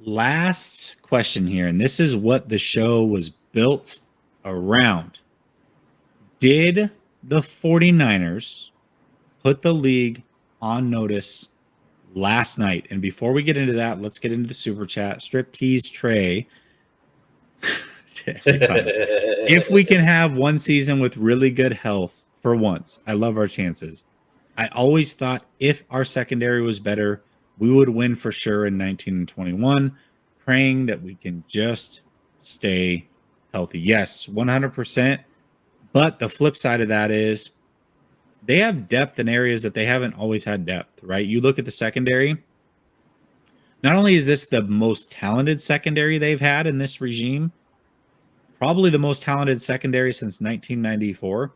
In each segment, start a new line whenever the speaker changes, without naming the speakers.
Last question here, and this is what the show was built around. Did the 49ers put the league on notice last night? And before we get into that, let's get into the super chat. Striptease Trey. Every time. If we can have one season with really good health for once, I love our chances. I always thought if our secondary was better, we would win for sure in 19 and 21. Praying that we can just stay healthy. Yes, 100%. But the flip side of that is they have depth in areas that they haven't always had depth, right? You look at the secondary. Not only is this the most talented secondary they've had in this regime, probably the most talented secondary since 1994,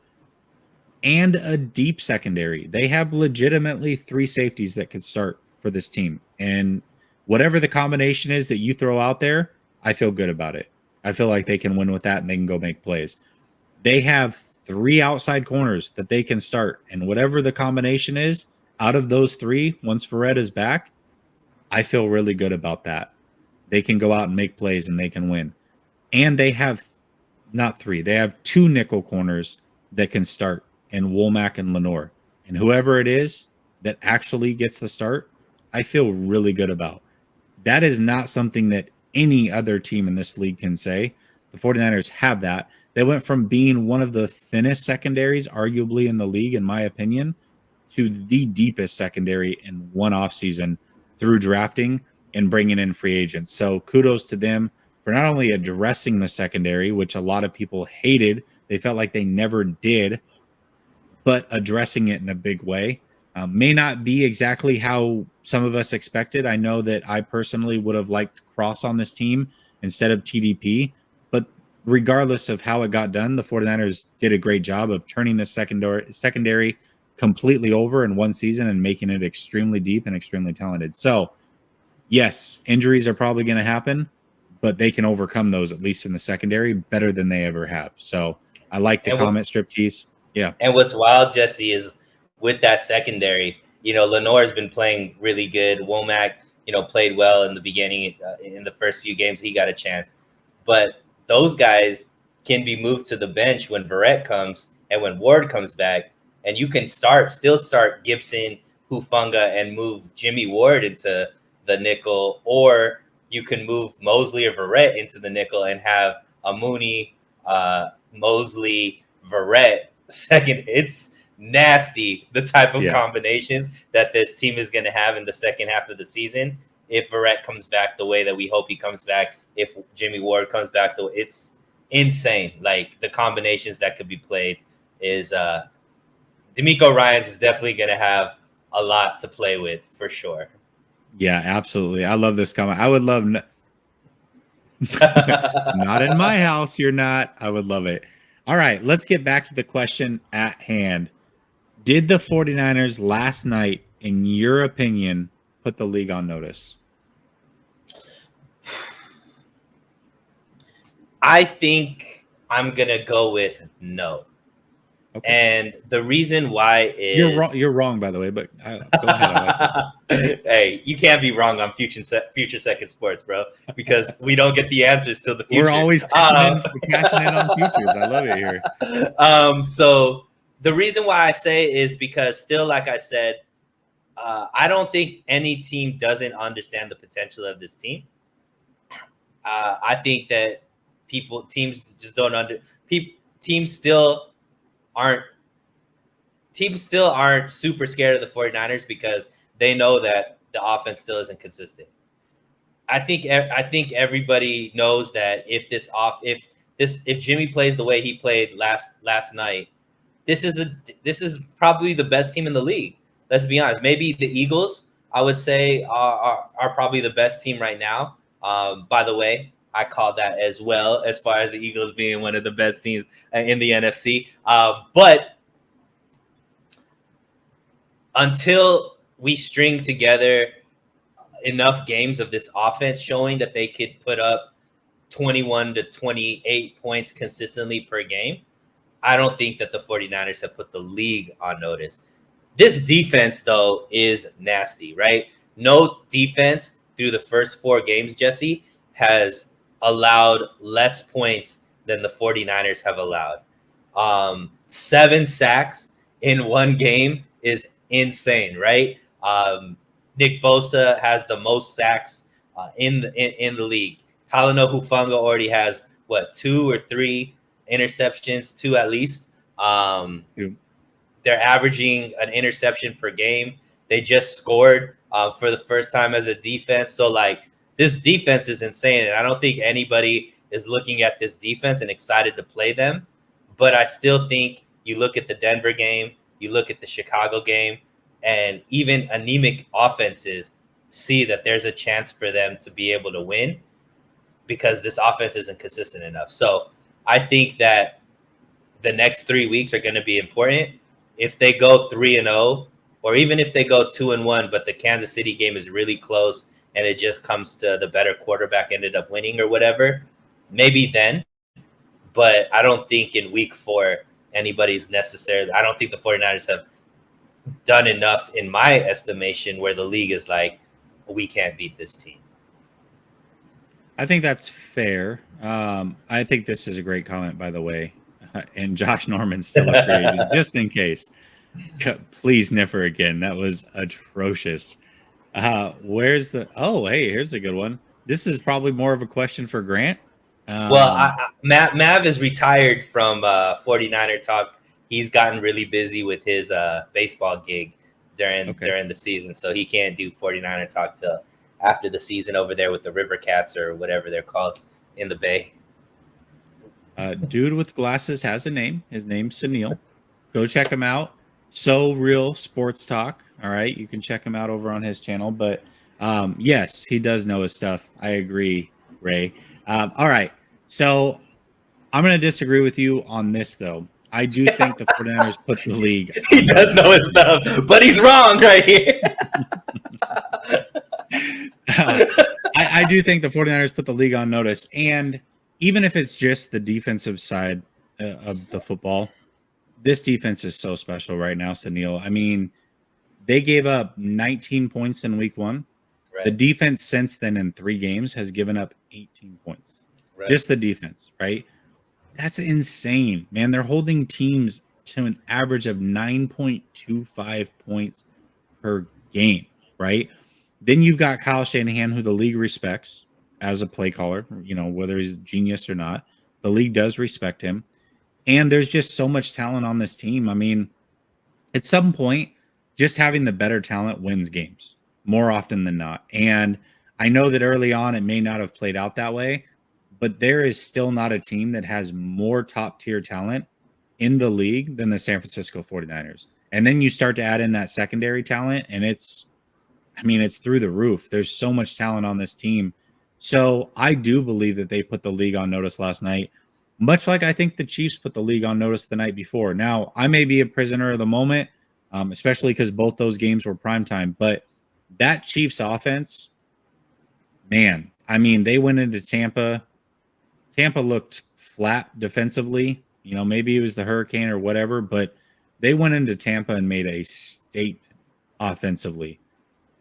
and a deep secondary. They have legitimately 3 safeties that could start for this team. And whatever the combination is that you throw out there, I feel good about it. I feel like they can win with that and they can go make plays. They have 3 outside corners that they can start. And whatever the combination is, out of those 3, once Verrett is back, I feel really good about that. They can go out and make plays and they can win. And they have not 3. They have 2 nickel corners that can start in Womack and Lenore. And whoever it is that actually gets the start, I feel really good about. That is not something that any other team in this league can say. The 49ers have that. They went from being one of the thinnest secondaries, arguably in the league, in my opinion, to the deepest secondary in one offseason through drafting and bringing in free agents. So kudos to them for not only addressing the secondary, which a lot of people hated. They felt like they never did, but addressing it in a big way. May not be exactly how some of us expected. I know that I personally would have liked Cross on this team instead of TDP, but regardless of how it got done, the 49ers did a great job of turning the secondary completely over in one season and making it extremely deep and extremely talented. So, yes, injuries are probably going to happen, but they can overcome those, at least in the secondary, better than they ever have. So, I like the comment, Striptease. Yeah.
And what's wild, Jesse, is with that secondary, Lenore's been playing really good. Womack, played well in the beginning. In the first few games, he got a chance. But those guys can be moved to the bench when Verrett comes and when Ward comes back. And you can still start Gibson, Hufanga, and move Jimmy Ward into the nickel. Or you can move Mosley or Verrett into the nickel and have a Mooney, Mosley, Verrett second. It's nasty, the type of combinations that this team is going to have in the second half of the season. If Verrett comes back the way that we hope he comes back, if Jimmy Ward comes back, though, it's insane. Like the combinations that could be played is D'Amico Ryans is definitely going to have a lot to play with for sure.
Yeah, absolutely. I love this comment. I would love not in my house. You're not. I would love it. All right, let's get back to the question at hand. Did the 49ers last night, in your opinion, put the league on notice?
I think I'm going to go with no. Okay. And the reason why is...
You're wrong, by the way, but go ahead.
Hey, you can't be wrong on Future Second Sports, bro, because we don't get the answers till the future.
We're always cashing in on futures. I love it here.
So the reason why I say is because still, like I said, I don't think any team doesn't understand the potential of this team. I think that teams just don't teams still aren't super scared of the 49ers because they know that the offense still isn't consistent. I think everybody knows that if Jimmy plays the way he played last night, this is probably the best team in the league. Let's be honest. Maybe the Eagles, I would say, are probably the best team right now. By the way, I call that as well, as far as the Eagles being one of the best teams in the NFC. But until we string together enough games of this offense showing that they could put up 21 to 28 points consistently per game, I don't think that the 49ers have put the league on notice. This defense, though, is nasty, right? No defense through the first 4 games, Jesse, has allowed less points than the 49ers have allowed. 7 sacks in one game is insane, right? Nick Bosa has the most sacks in the league. Talanoa Hufanga already has 2 or 3 interceptions, 2 at least. They're averaging an interception per game. They just scored for the first time as a defense. So like this defense is insane, and I don't think anybody is looking at this defense and excited to play them. But I still think you look at the Denver game, you look at the Chicago game, and even anemic offenses see that there's a chance for them to be able to win because this offense isn't consistent enough. So I think that the next 3 weeks are going to be important. If they go 3-0, or even if they go 2-1, but the Kansas City game is really close and it just comes to the better quarterback ended up winning or whatever, maybe then. But I don't think in week 4 anybody's necessarily. I don't think the 49ers have done enough, in my estimation, where the league is like, we can't beat this team.
I think that's fair. I think this is a great comment, by the way. And Josh Norman's still a free agent, just in case. Please Niffer again. That was atrocious. Where's the? Oh, hey, here's a good one. This is probably more of a question for Grant.
Mav is retired from 49er talk. He's gotten really busy with his baseball gig during the season, so he can't do 49er talk till after the season over there with the River Cats or whatever they're called in the Bay.
Dude with glasses has a name. His name's Sunil. Go check him out. So Real Sports Talk. All right, you can check him out over on his channel. But yes, he does know his stuff. I agree, Ray. All right, so I'm going to disagree with you on this, though. I do think the 49ers put the league.
He does know his stuff, but he's wrong right here.
I do think the 49ers put the league on notice. And even if it's just the defensive side of the football, this defense is so special right now, Sunil. I mean, they gave up 19 points in week 1. Right. The defense since then in 3 games has given up 18 points. Right. Just the defense, right? That's insane, man. They're holding teams to an average of 9.25 points per game, right? Then you've got Kyle Shanahan, who the league respects as a play caller, you know, whether he's a genius or not. The league does respect him. And there's just so much talent on this team. I mean, at some point, just having the better talent wins games more often than not. And I know that early on it may not have played out that way, but there is still not a team that has more top-tier talent in the league than the San Francisco 49ers. And then you start to add in that secondary talent, and it's through the roof. There's so much talent on this team. So I do believe that they put the league on notice last night, much like I think the Chiefs put the league on notice the night before. Now, I may be a prisoner of the moment, especially because both those games were primetime, but that Chiefs offense, man, I mean, they went into Tampa. Tampa looked flat defensively. You know, maybe it was the hurricane or whatever, but they went into Tampa and made a statement offensively.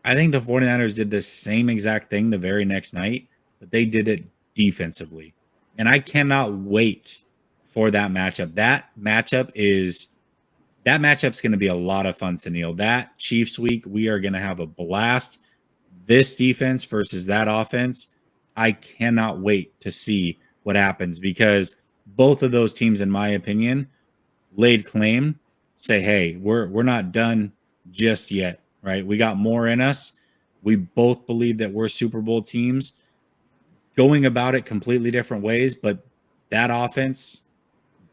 I think the 49ers did the same exact thing the very next night, but they did it defensively. And I cannot wait for that matchup. That matchup's going to be a lot of fun, Sunil. That Chiefs week, we are going to have a blast. This defense versus that offense, I cannot wait to see what happens, because both of those teams, in my opinion, laid claim, say, hey, we're not done just yet, right? We got more in us. We both believe that we're Super Bowl teams, going about it completely different ways, but that offense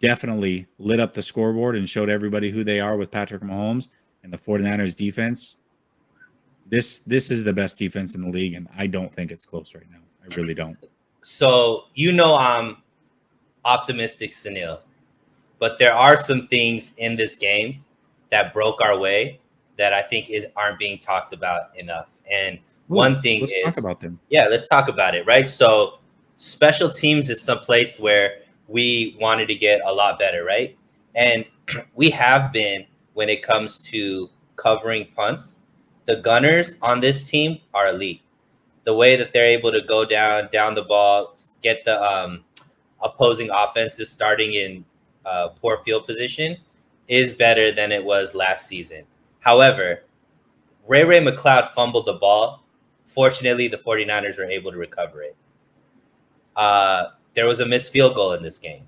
definitely lit up the scoreboard and showed everybody who they are with Patrick Mahomes. And the 49ers defense, this is the best defense in the league, and I don't think it's close right now. I really don't.
So, I'm optimistic, Sunil, but there are some things in this game that broke our way that I think aren't being talked about enough. And one thing is,
let's talk about them.
Yeah, let's talk about it, right? So special teams is some place where we wanted to get a lot better, right? And we have been when it comes to covering punts. The gunners on this team are elite. the way that they're able to go down the ball, get the opposing offenses starting in poor field position is better than it was last season. However, Ray McCloud fumbled the ball. Fortunately, the 49ers were able to recover it. There was a missed field goal in this game.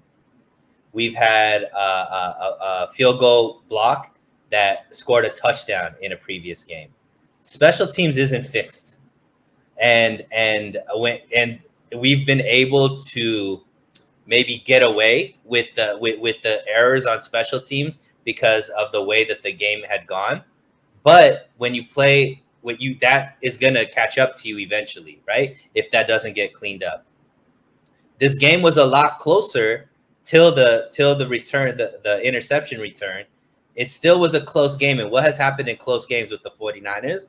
We've had a field goal block that scored a touchdown in a previous game. Special teams isn't fixed, and we've been able to maybe get away with the errors on special teams because of the way that the game had gone. But when you play, that is gonna catch up to you eventually, right? If that doesn't get cleaned up. This game was a lot closer till the return, the interception return. It still was a close game. And what has happened in close games with the 49ers?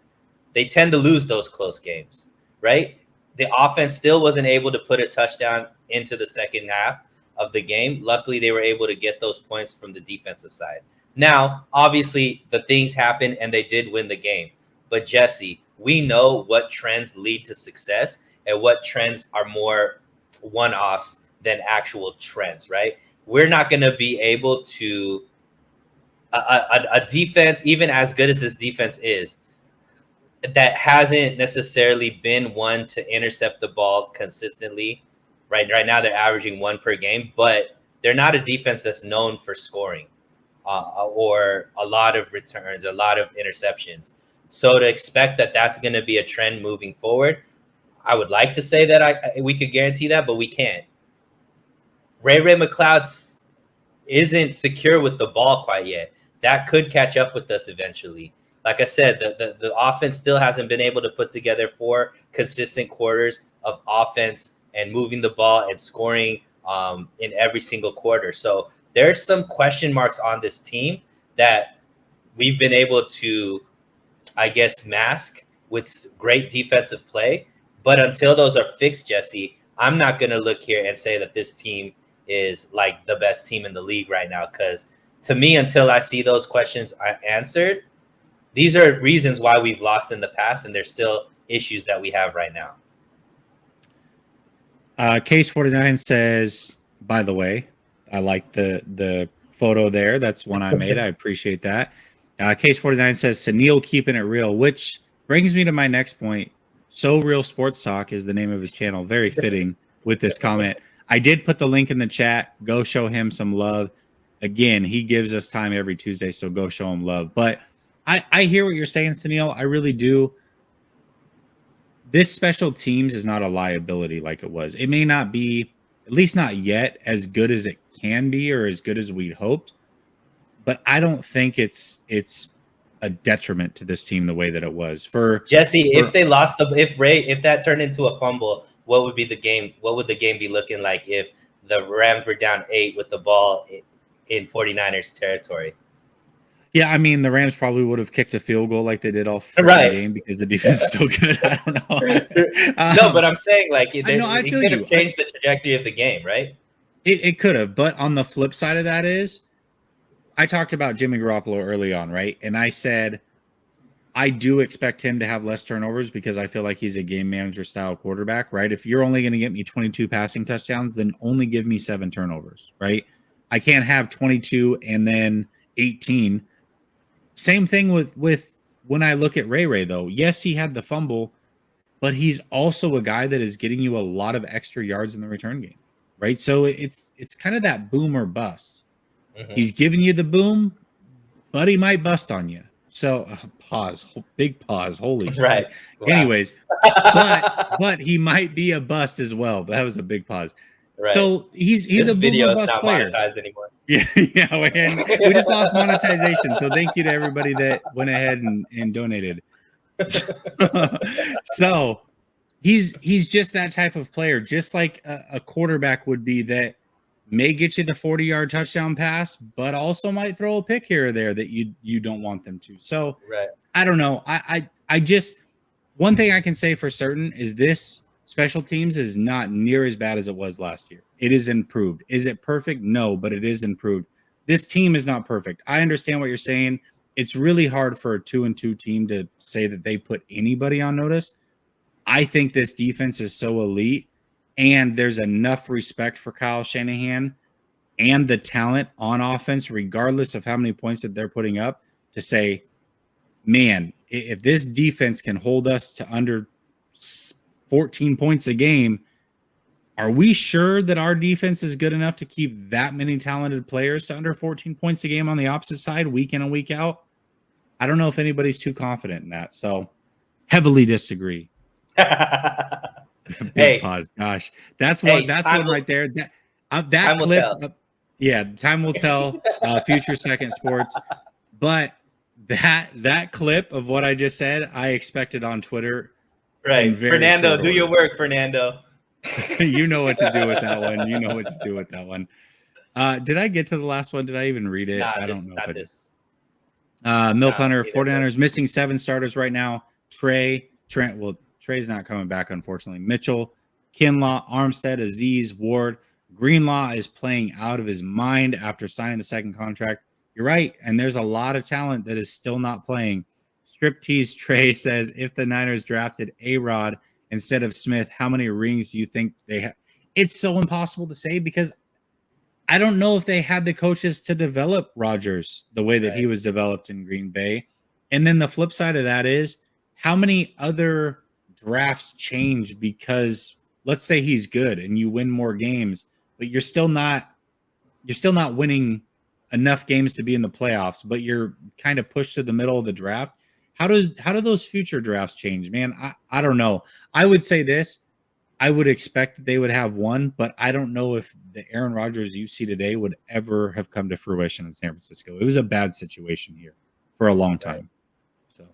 They tend to lose those close games, right? The offense still wasn't able to put a touchdown into the second half of the game. Luckily, they were able to get those points from the defensive side. Now, obviously, the things happened and they did win the game. But Jesse, we know what trends lead to success and what trends are more one-offs than actual trends, right? We're not going to be able to a defense, even as good as this defense is, that hasn't necessarily been one to intercept the ball consistently. Right now, they're averaging one per game, but they're not a defense that's known for scoring or a lot of returns, a lot of interceptions. So to expect that that's going to be a trend moving forward, I would like to say that we could guarantee that, but we can't. Ray McCloud isn't secure with the ball quite yet. That could catch up with us eventually. Like I said, the offense still hasn't been able to put together 4 consistent quarters of offense and moving the ball and scoring in every single quarter. So there's some question marks on this team that we've been able to, I guess, mask with great defensive play. But until those are fixed, Jesse, I'm not going to look here and say that this team is like the best team in the league right now. Because to me, until I see those questions answered, these are reasons why we've lost in the past, and there's still issues that we have right now.
Case 49 says, by the way, I like the photo there. That's one I made. I appreciate that. Case 49 says, Sunil keeping it real, which brings me to my next point. So Real Sports Talk is the name of his channel. Very fitting with this comment. I did put the link in the chat. Go show him some love. Again, he gives us time every Tuesday, so go show him love. But I hear what you're saying, Sunil. I really do. This special teams is not a liability like it was. It may not be, at least not yet, as good as it can be or as good as we'd hoped. But I don't think it's a detriment to this team the way that it was.
If they lost if that turned into a fumble, what would the game be looking like if the Rams were down 8 with the ball in 49ers territory?
Yeah, I mean, the Rams probably would have kicked a field goal like they did all game because the defense is so good. I don't know.
No, but I'm saying like it could
have
changed the trajectory of the game, right?
It could have, but on the flip side of that is, I talked about Jimmy Garoppolo early on, right? And I said, I do expect him to have less turnovers because I feel like he's a game manager style quarterback, right? If you're only going to get me 22 passing touchdowns, then only give me 7 turnovers, right? I can't have 22 and then 18. Same thing with when I look at Ray, though. Yes, he had the fumble, but he's also a guy that is getting you a lot of extra yards in the return game, right? So it's kind of that boom or bust. Mm-hmm. He's giving you the boom, but he might bust on you. So big pause. Holy shit.
Right.
Wow. Anyways, but he might be a bust as well. That was a big pause. Right. So he's a boom or bust player.
Monetized anymore.
Yeah, and we just lost monetization. So thank you to everybody that went ahead and donated. So he's just that type of player, just like a quarterback would be that may get you the 40-yard touchdown pass, but also might throw a pick here or there that you don't want them to. So
right.
I don't know. I just, one thing I can say for certain is this special teams is not near as bad as it was last year. It is improved. Is it perfect? No, but it is improved. This team is not perfect. I understand what you're saying. It's really hard for a 2-2 team to say that they put anybody on notice. I think this defense is so elite, and there's enough respect for Kyle Shanahan and the talent on offense, regardless of how many points that they're putting up, to say, man, if this defense can hold us to under 14 points a game, are we sure that our defense is good enough to keep that many talented players to under 14 points a game on the opposite side week in and week out? I don't know if anybody's too confident in that. So heavily disagree. Big pause. Gosh, that's one. That's one right there. That clip. Yeah, time will tell. Future Second Sports. But that clip of what I just said, I expected on Twitter.
Right, Fernando, do your work, Fernando.
You know what to do with that one. You know what to do with that one. Did I get to the last one? Did I even read it?
Nah,
I don't know.
Not this.
Milf Hunter, 49ers missing 7 starters right now. Trent. Well, Trey's not coming back, unfortunately. Mitchell, Kinlaw, Armstead, Aziz, Ward. Greenlaw is playing out of his mind after signing the second contract. You're right, and there's a lot of talent that is still not playing. Striptease Trey says, if the Niners drafted A-Rod instead of Smith, how many rings do you think they have? It's so impossible to say because I don't know if they had the coaches to develop Rodgers the way that he was developed in Green Bay. And then the flip side of that is how many other drafts change because let's say he's good and you win more games, but you're still not winning enough games to be in the playoffs, but you're kind of pushed to the middle of the draft. How do those future drafts change, man? I don't know. I would say this. I would expect that they would have one, but I don't know if the Aaron Rodgers you see today would ever have come to fruition in San Francisco. It was a bad situation here for a long time. So